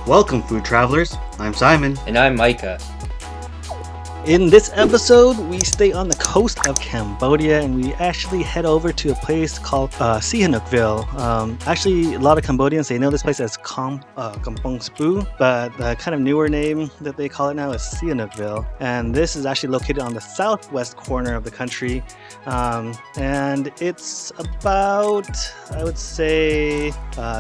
Welcome, food travelers. I'm Simon. And I'm Micah. In this episode, we stay on the coast of Cambodia and we actually head over to a place called Sihanoukville. Actually, a lot of Cambodians, they know this place as Kampong Speau, but the kind of newer name that they call it now is Sihanoukville. And this is actually located on the southwest corner of the country. And it's about, I would say,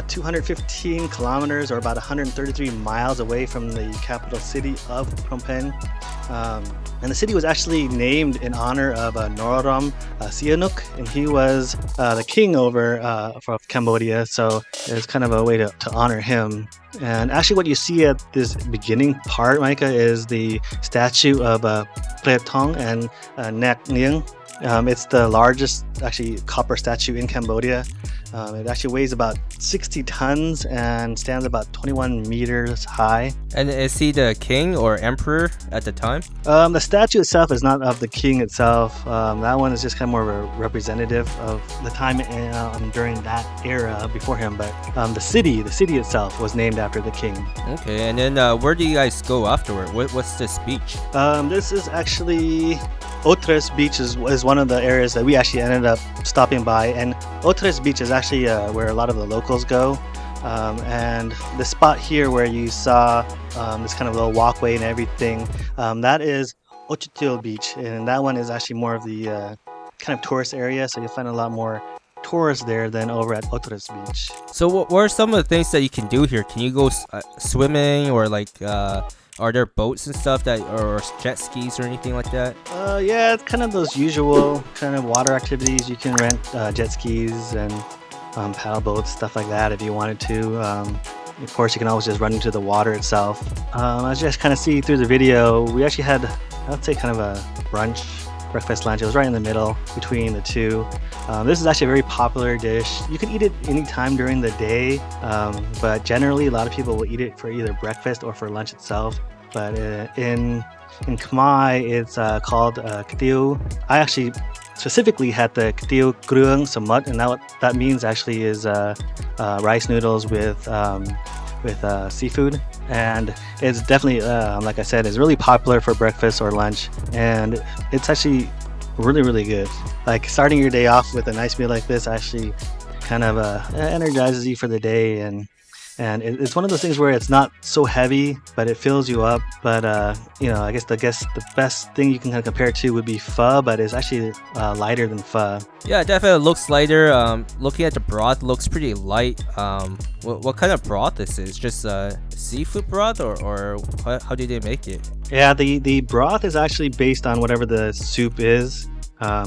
215 kilometers or about 133 miles away from the capital city of Phnom Penh. And the city was actually named in honor of Norodom Sihanouk, and he was the king over from Cambodia, so it's kind of a way to honor him. And actually what you see at this beginning part, Micah, is the statue of Pretong and Nek Nieng. It's the largest actually copper statue in Cambodia. It actually weighs about 60 tons and stands about 21 meters high. And is he the king or emperor at the time? The statue itself is not of the king itself. That one is just kind of more of a representative of the time during that era before him. But the city itself was named after the king. Okay, and then where do you guys go afterward? What's this beach? This is actually Otres Beach is one of the areas that we actually ended up stopping by, and Otres Beach is actually where a lot of the locals go. And the spot here where you saw this kind of little walkway and everything, that is Otres Beach, and that one is actually more of the kind of tourist area, so you'll find a lot more tourists there than over at Otres Beach. So what are some of the things that you can do here? Can you go swimming, or like are there boats and stuff that, or jet skis or anything like that? Yeah, it's kind of those usual kind of water activities. You can rent jet skis and paddle boats, stuff like that if you wanted to. Of course, you can always just run into the water itself. As you guys kind of see through the video, we actually had, I would say, kind of a breakfast, lunch. It was right in the middle between the two. This is actually a very popular dish. You can eat it anytime during the day, but generally a lot of people will eat it for either breakfast or for lunch itself. But in Khmer, it's called Gatew. I actually specifically had the Gatew Krung Samut, and that means actually is rice noodles with seafood. And it's definitely, like I said, is really popular for breakfast or lunch, and it's actually really, really good. Like starting your day off with a nice meal like this actually kind of energizes you for the day, and it's one of those things where it's not so heavy, but it fills you up. But I guess the best thing you can kind of compare it to would be pho, but it's actually lighter than pho. Yeah, it definitely looks lighter. Looking at the broth, looks pretty light. What kind of broth this is? Just seafood broth, or how do they make it? Yeah, the broth is actually based on whatever the soup is.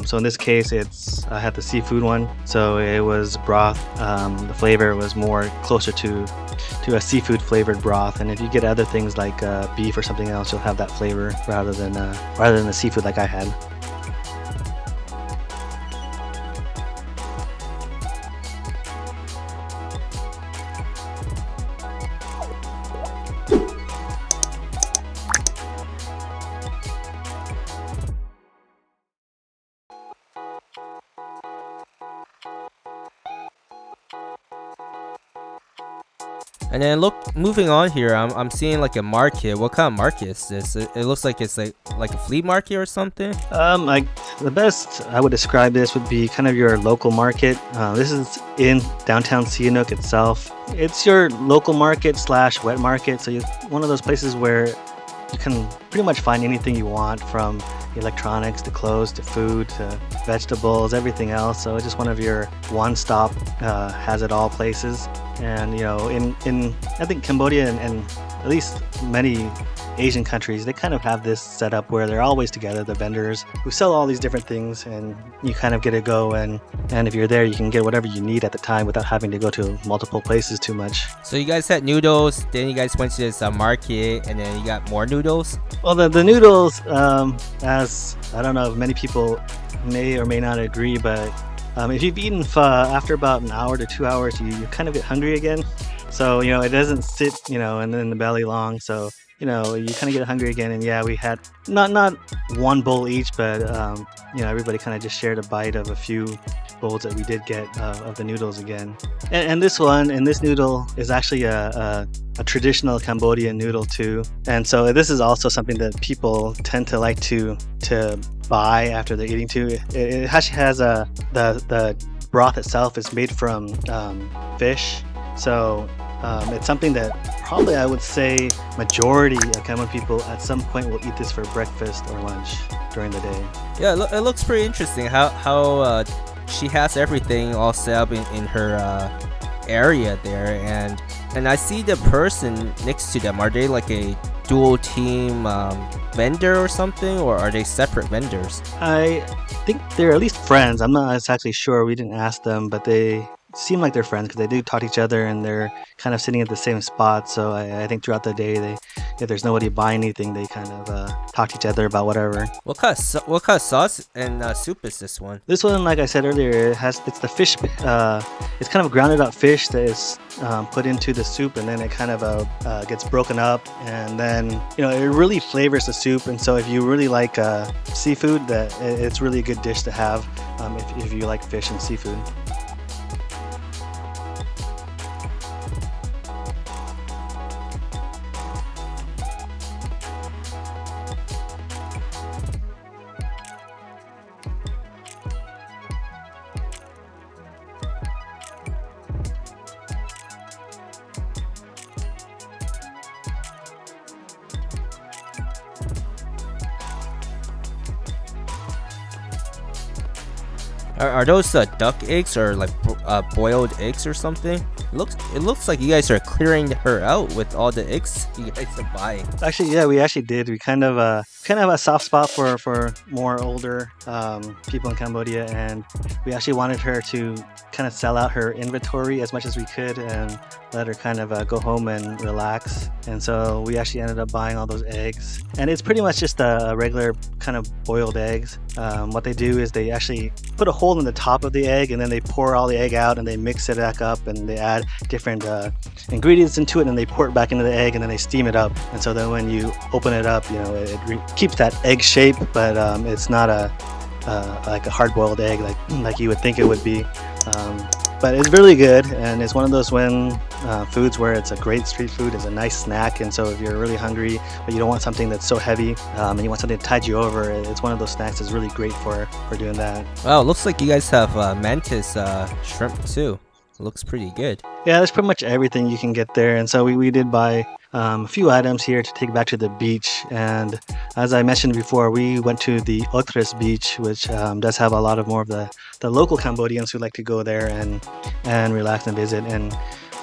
So in this case, I had the seafood one, so it was broth. The flavor was more closer to a seafood flavored broth, and if you get other things like beef or something else, you'll have that flavor rather than the seafood like I had. And then moving on here, I'm seeing like a market. What kind of market is this? It looks like it's like a flea market or something. Like the best I would describe this would be kind of your local market. This is in downtown Sihanouk itself. It's your local market / wet market. So one of those places where you can pretty much find anything you want, from electronics to clothes to food to vegetables, everything else. So it's just one of your one-stop has it all places. And in I think Cambodia and at least many Asian countries, they kind of have this setup where they're always together, the vendors who sell all these different things, and you kind of get to go and if you're there, you can get whatever you need at the time without having to go to multiple places too much. So you guys had noodles, then you guys went to this market, and then you got more noodles? Well, the noodles, as I don't know if many people may or may not agree, but if you've eaten pho, after about an hour to 2 hours, you kind of get hungry again. So, it doesn't sit, in the belly long. So you kind of get hungry again. And yeah, we had not one bowl each, but everybody kind of just shared a bite of a few bowls that we did get of the noodles again. And this noodle is actually a traditional Cambodian noodle too. And so this is also something that people tend to like to buy after they're eating too. It actually has the broth itself is made from fish. So it's something that probably I would say majority of Cambodian people at some point will eat this for breakfast or lunch during the day. Yeah, it looks pretty interesting how she has everything all set up in her area there, and I see the person next to them. Are they like a dual team vendor or something, or are they separate vendors? I think they're at least friends. I'm not exactly sure. We didn't ask them, but they seem like they're friends because they do talk to each other and they're kind of sitting at the same spot. So I think throughout the day, if there's nobody buying anything, they kind of talk to each other about whatever. What kind of sauce and soup is this one? This one, like I said earlier, it's the fish. It's kind of grounded up fish that is put into the soup, and then it kind of gets broken up, and then it really flavors the soup. And so if you really like seafood, it's really a good dish to have if you like fish and seafood. Are those duck eggs or like boiled eggs or something? It looks like you guys are clearing her out with all the eggs you guys are buying. Actually, yeah, we actually did. We kind of have a soft spot for more older people in Cambodia, and we actually wanted her to kind of sell out her inventory as much as we could and let her kind of go home and relax. And so we actually ended up buying all those eggs, and it's pretty much just a regular kind of boiled eggs. What they do is they actually put a hole in the top of the egg, and then they pour all the egg out and they mix it back up, and they add different ingredients into it, and they pour it back into the egg, and then they steam it up. And so then when you open it up, it keeps that egg shape, but it's not like a hard-boiled egg like you would think it would be. But it's really good, and it's one of those foods where it's a great street food. It's a nice snack, and so if you're really hungry but you don't want something that's so heavy and you want something to tide you over, it's one of those snacks that's really great for doing that. Wow, looks like you guys have mantis shrimp too. Looks pretty good. Yeah, there's pretty much everything you can get there, and so we did buy a few items here to take back to the beach. And as I mentioned before, we went to the Otres Beach, which does have a lot of more of the local Cambodians who like to go there and relax and visit. And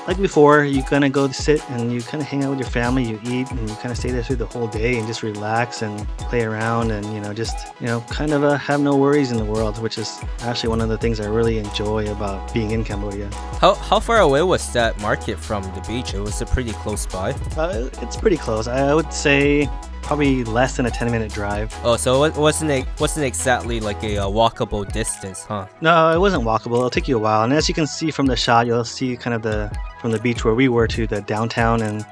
like before, you kind of go sit and you kind of hang out with your family, you eat, and you kind of stay there through the whole day and just relax and play around and kind of have no worries in the world, which is actually one of the things I really enjoy about being in Cambodia. How far away was that market from the beach? Was it pretty close by? It's pretty close. I would say probably less than a 10-minute drive. Oh, so it wasn't exactly like a walkable distance, huh? No, it wasn't walkable. It'll take you a while. And as you can see from the shot, you'll see kind of from the beach where we were to the downtown and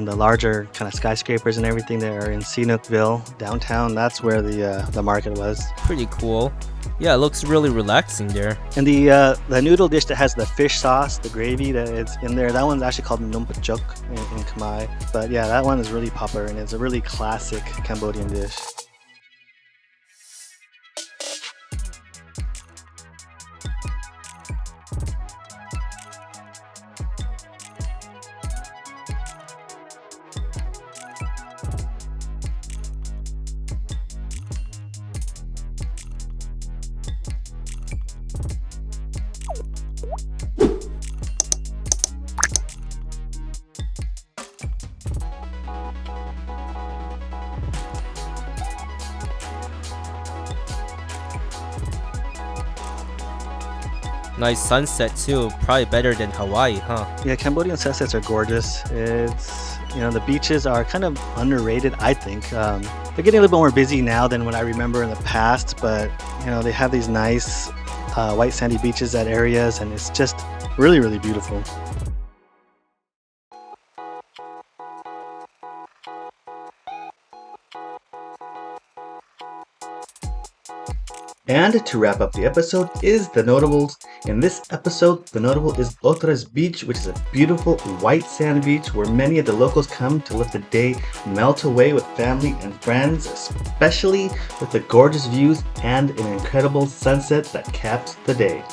the larger kind of skyscrapers and everything that are in Sihanoukville downtown. That's where the market was. Pretty cool. Yeah, it looks really relaxing there. And the noodle dish that has the fish sauce, the gravy that it's in there, that one's actually called numpachuk in Khmer. But yeah, that one is really popular and it's a really classic Cambodian dish. Nice sunset too, probably better than Hawaii, huh? Yeah, Cambodian sunsets are gorgeous. It's, the beaches are kind of underrated, I think. They're getting a little bit more busy now than what I remember in the past, but, they have these nice white sandy beaches at areas, and it's just really, really beautiful. And to wrap up the episode is the notables. In this episode, the notable is Otres Beach, which is a beautiful white sand beach where many of the locals come to let the day melt away with family and friends, especially with the gorgeous views and an incredible sunset that caps the day.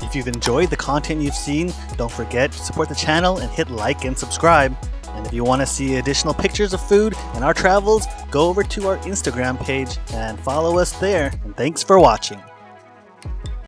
If you've enjoyed the content you've seen, don't forget to support the channel and hit like and subscribe. And if you want to see additional pictures of food and our travels, go over to our Instagram page and follow us there. And thanks for watching.